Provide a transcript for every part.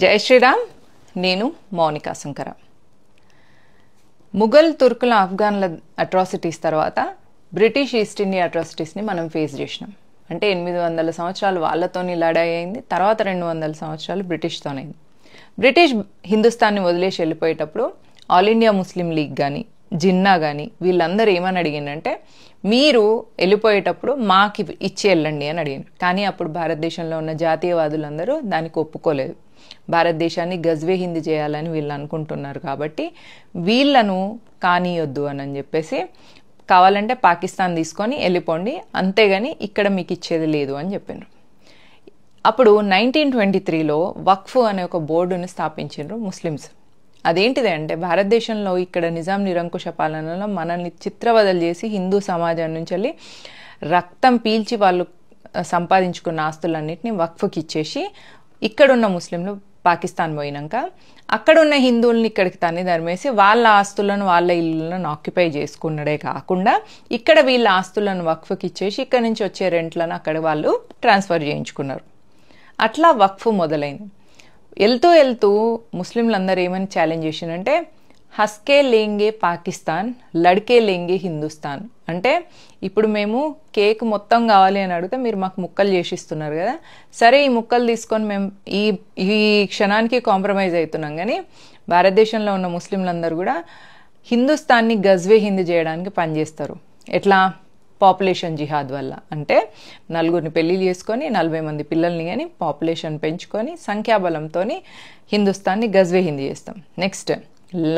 జై శ్రీరామ్. నేను మౌనికా శంకర. ముఘల్ తుర్కుల ఆఫ్ఘన్ల అట్రాసిటీస్ తర్వాత బ్రిటిష్ ఈస్ట్ ఇండియా అట్రాసిటీస్ని మనం ఫేస్ చేసినాం. అంటే 800 సంవత్సరాలు వాళ్ళతోని లడాయి అయింది. తర్వాత 200 సంవత్సరాలు బ్రిటిష్తోనైంది. బ్రిటిష్ హిందుస్థాన్ని వదిలేసి వెళ్ళిపోయేటప్పుడు ఆల్ ఇండియా ముస్లిం లీగ్ కానీ జిన్నా కానీ వీళ్ళందరూ ఏమని అడిగిందంటే, మీరు వెళ్ళిపోయేటప్పుడు మాకు ఇచ్చి వెళ్ళండి అని అడిగారు. కానీ అప్పుడు భారతదేశంలో ఉన్న జాతీయవాదులందరూ దానికి ఒప్పుకోలేదు. భారతదేశాన్ని గజ్వే హిందీ చేయాలని వీళ్ళు అనుకుంటున్నారు. కాబట్టి వీళ్ళను కానీయొద్దు అని చెప్పేసి, కావాలంటే పాకిస్తాన్ తీసుకొని వెళ్ళిపోండి, అంతేగాని ఇక్కడ మీకు ఇచ్చేది లేదు అని చెప్పారు. అప్పుడు 1923లో వక్ఫ్ అనే ఒక బోర్డుని స్థాపించారు ముస్లిమ్స్. అదేంటిది అంటే, భారతదేశంలో ఇక్కడ నిజాం నిరంకుశ పాలనలో మనల్ని చిత్రవదలు చేసి హిందూ సమాజం నుంచి వెళ్ళి రక్తం పీల్చి వాళ్ళు సంపాదించుకున్న ఆస్తులన్నింటినీ వక్ఫ్కి ఇచ్చేసి, ఇక్కడున్న ముస్లింలు పాకిస్తాన్ పోయినాక అక్కడున్న హిందువుల్ని ఇక్కడికి తన్ని ధర్మేసి వాళ్ళ ఆస్తులను వాళ్ళ ఇళ్ళను ఆక్యుపై చేసుకున్నదే కాకుండా, ఇక్కడ వీళ్ళ ఆస్తులను వక్ఫ్కి ఇచ్చేసి ఇక్కడ నుంచి వచ్చే రెంట్లను అక్కడ వాళ్ళు ట్రాన్స్ఫర్ చేయించుకున్నారు. అట్లా వక్ఫ్ మొదలైంది. వెళ్తూ వెళ్తూ ముస్లింలందరూ ఏమని ఛాలెంజ్ చేసినంటే, హస్కే లేంగే పాకిస్తాన్, లడ్కే లేంగే హిందుస్థాన్. అంటే ఇప్పుడు మేము కేక్ మొత్తం కావాలి అని అడిగితే మీరు మాకు ముక్కలు చేసిస్తున్నారు కదా, సరే ఈ ముక్కలు తీసుకొని మేము ఈ క్షణానికి కాంప్రమైజ్ అవుతున్నాం, కానీ భారతదేశంలో ఉన్న ముస్లింలందరూ కూడా హిందుస్థాన్ని గజ్వే హిందీ చేయడానికి పనిచేస్తారు. ఎట్లా? పాపులేషన్ జిహాద్ వల్ల. అంటే 4 పెళ్లి చేసుకొని 40 మంది పిల్లల్ని కానీ పాపులేషన్ పెంచుకొని సంఖ్యాబలంతో హిందుస్థాన్ని గజ్వే హిందీ చేస్తాం. నెక్స్ట్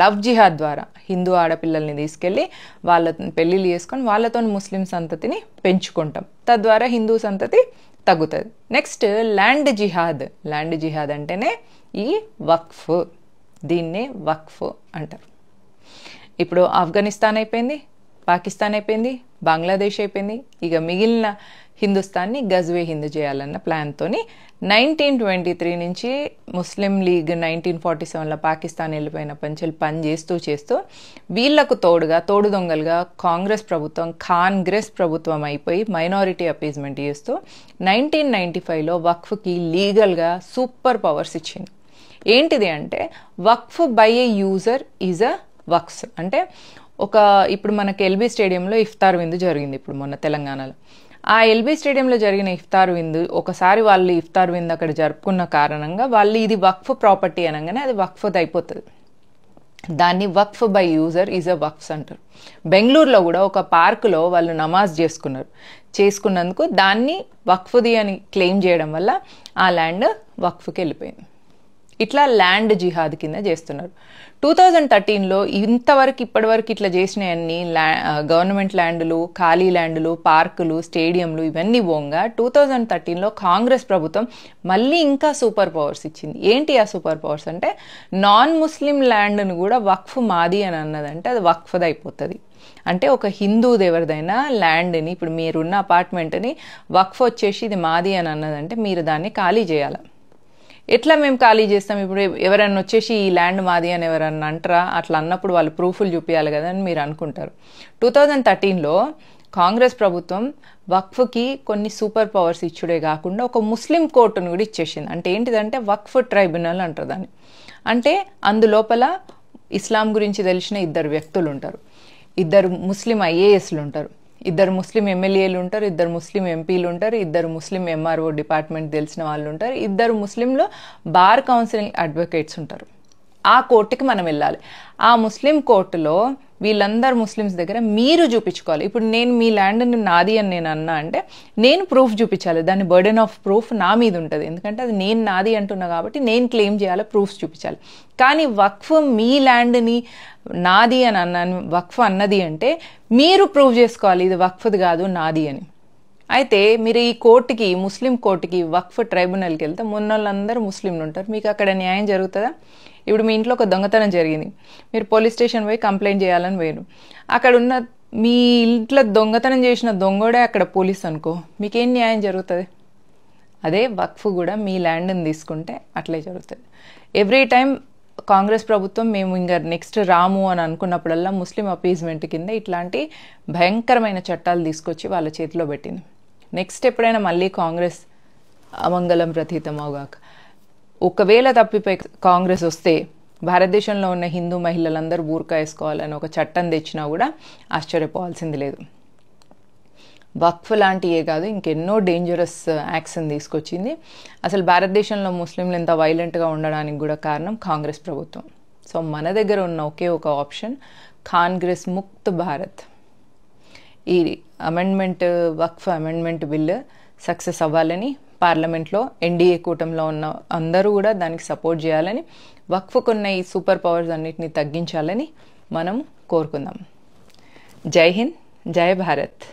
లవ్ జిహాద్ ద్వారా హిందూ ఆడపిల్లల్ని తీసుకెళ్ళి వాళ్ళ పెళ్ళిళ్ళు చేసుకొని వాళ్ళతో ముస్లిం సంతతిని పెంచుకుంటాం. తద్వారా హిందూ సంతతి తగ్గుతుంది. నెక్స్ట్ ల్యాండ్ జిహాద్. ల్యాండ్ జిహాద్ అంటేనే ఈ వక్ఫ్. దీన్నే వక్ఫ్ అంటారు. ఇప్పుడు ఆఫ్ఘనిస్తాన్ అయిపోయింది, పాకిస్తాన్ అయిపోయింది, బంగ్లాదేశ్ అయిపోయింది. ఇక మిగిలిన హిందుస్థాన్ని గజ్వే హిందూ చేయాలన్న ప్లాన్తో 1923 నుంచి ముస్లిం లీగ్ 1947లో పాకిస్తాన్ వెళ్ళిపోయిన పని చేస్తూ వీళ్లకు తోడు దొంగలుగా కాంగ్రెస్ ప్రభుత్వం అయిపోయి మైనారిటీ అపీజ్మెంట్ చేస్తూ 1995లో వక్ఫ్కి లీగల్గా సూపర్ పవర్స్ ఇచ్చింది. ఏంటిది అంటే, waqf by a user is a waqf. అంటే ఇప్పుడు మనకి ఎల్బీ స్టేడియంలో ఇఫ్తార్ విందు జరిగింది ఇప్పుడు మొన్న తెలంగాణలో. ఆ ఎల్బీ స్టేడియంలో జరిగిన ఇఫ్తార్ విందు, ఒకసారి వాళ్ళు ఇఫ్తార్ విందు అక్కడ జరుపుకున్న కారణంగా వాళ్ళు ఇది వక్ఫ్ ప్రాపర్టీ అనగానే అది వక్ఫ్ అయిపోతుంది. దాన్ని వక్ఫ్ బై యూజర్ ఈజ్ అ వక్ఫ్స్ అంటారు. బెంగళూరులో కూడా ఒక పార్కులో వాళ్ళు నమాజ్ చేసుకున్నందుకు దాన్ని వక్ఫ్ది అని క్లెయిమ్ చేయడం వల్ల ఆ ల్యాండ్ వక్ఫ్కి వెళ్ళిపోయింది. ఇట్లా ల్యాండ్ జిహాద్ కింద చేస్తున్నారు. 2013లో ఇప్పటివరకు ఇట్లా చేసినవన్నీ గవర్నమెంట్ ల్యాండ్లు, ఖాళీ ల్యాండ్లు, పార్కులు, స్టేడియంలు ఇవన్నీ పోగా 2013లో కాంగ్రెస్ ప్రభుత్వం మళ్ళీ ఇంకా సూపర్ పవర్స్ ఇచ్చింది. ఏంటి ఆ సూపర్ పవర్స్ అంటే, నాన్ ముస్లిం ల్యాండ్ను కూడా వక్ఫ్ మాది అని అన్నదంటే అది వక్ఫ్ది అయిపోతుంది. అంటే ఒక హిందూది ఎవరిదైనా ల్యాండ్ని, ఇప్పుడు మీరున్న అపార్ట్మెంట్ని వక్ఫ్ వచ్చేసి ఇది మాది అని అన్నదంటే మీరు దాన్ని ఖాళీ చేయాలి. ఎట్లా మేము ఖాళీ చేస్తాం? ఇప్పుడు ఎవరన్నా వచ్చేసి ఈ ల్యాండ్ మాది అని ఎవరన్నా అంటారా? అట్లా అన్నప్పుడు వాళ్ళు ప్రూఫ్లు చూపించాలి కదా అని మీరు అనుకుంటారు. 2013లో కాంగ్రెస్ ప్రభుత్వం వక్ఫ్కి కొన్ని సూపర్ పవర్స్ ఇచ్చుడే కాకుండా ఒక ముస్లిం కోర్టును కూడా ఇచ్చేసింది. అంటే ఏంటిదంటే వక్ఫ్ ట్రైబ్యునల్ అంటారు దాన్ని. అంటే అందులోపల ఇస్లాం గురించి తెలిసిన 2 వ్యక్తులు ఉంటారు, 2 ముస్లిం ఐఏఎస్లు ఉంటారు, 2 ముస్లిం ఎమ్మెల్యేలు ఉంటారు, 2 ముస్లిం ఎంపీలు ఉంటారు, 2 ముస్లిం ఎంఆర్ఓ డిపార్ట్మెంట్ తెలిసిన వాళ్ళు ఉంటారు, 2 ముస్లింలో బార్ కౌన్సిలింగ్ అడ్వకేట్స్ ఉంటారు. ఆ కోర్టుకి మనం వెళ్ళాలి. ఆ ముస్లిం కోర్టులో వీళ్ళందరూ ముస్లిమ్స్ దగ్గర మీరు చూపించుకోవాలి. ఇప్పుడు నేను మీ ల్యాండ్ని నాది అని నేను అన్నా అంటే నేను ప్రూఫ్ చూపించాలి. దాని బర్డెన్ ఆఫ్ ప్రూఫ్ నా మీద ఉంటుంది. ఎందుకంటే అది నేను నాది అంటున్నా కాబట్టి నేను క్లెయిమ్ చేయాలి, ప్రూఫ్స్ చూపించాలి. కానీ వక్ఫ్ మీ ల్యాండ్ని నాది అని అన్నాను, వక్ఫ్ అన్నది అంటే మీరు ప్రూవ్ చేసుకోవాలి ఇది వక్ఫ్ది కాదు నాది అని. అయితే మీరు ఈ కోర్టుకి, ముస్లిం కోర్టుకి, వక్ఫ్ ట్రైబ్యునల్కి వెళ్తే మొన్నోళ్ళందరూ ముస్లింలు ఉంటారు. మీకు అక్కడ న్యాయం జరుగుతుందా? ఇప్పుడు మీ ఇంట్లో ఒక దొంగతనం జరిగింది, మీరు పోలీస్ స్టేషన్ పోయి కంప్లైంట్ చేయాలని పోయారు. అక్కడ ఉన్న మీ ఇంట్లో దొంగతనం చేసిన దొంగోడే అక్కడ పోలీస్ అనుకో, మీకేం న్యాయం జరుగుతుంది? అదే వక్ఫ్ కూడా మీ ల్యాండ్ని తీసుకుంటే అట్లే జరుగుతుంది. ఎవ్రీ టైం కాంగ్రెస్ ప్రభుత్వం మేము ఇంకా నెక్స్ట్ రాము అని అనుకున్నప్పుడల్లా ముస్లిం అపీజ్మెంట్ కింద ఇట్లాంటి భయంకరమైన చట్టాలు తీసుకొచ్చి వాళ్ళ చేతిలో పెట్టింది. నెక్స్ట్ ఎప్పుడైనా మళ్ళీ కాంగ్రెస్ అమంగళం ప్రతీతం అవగాక ఒకవేళ తప్పిపోయి కాంగ్రెస్ వస్తే భారతదేశంలో ఉన్న హిందూ మహిళలందరూ బూర్కా వేసుకోవాలని ఒక చట్టం తెచ్చినా కూడా ఆశ్చర్యపోవాల్సింది లేదు. వక్ఫ్ లాంటివే కాదు, ఇంకెన్నో డేంజరస్ యాక్షన్ తీసుకొచ్చింది. అసలు భారతదేశంలో ముస్లింలు ఎంత వైలెంట్గా ఉండడానికి కూడా కారణం కాంగ్రెస్ ప్రభుత్వం. సో మన దగ్గర ఉన్న ఒకే ఒక ఆప్షన్ కాంగ్రెస్ ముక్త్ భారత్. ఈ వక్ఫ్ అమెండ్మెంట్ బిల్లు సక్సెస్ అవ్వాలని పార్లమెంట్లో ఎన్డీఏ కూటమిలో ఉన్న అందరూ కూడా దానికి సపోర్ట్ చేయాలని, వక్ఫ్కున్న ఈ సూపర్ పవర్స్ అన్నిటిని తగ్గించాలని మనం కోరుకుందాం. జై హింద్, జై భారత్.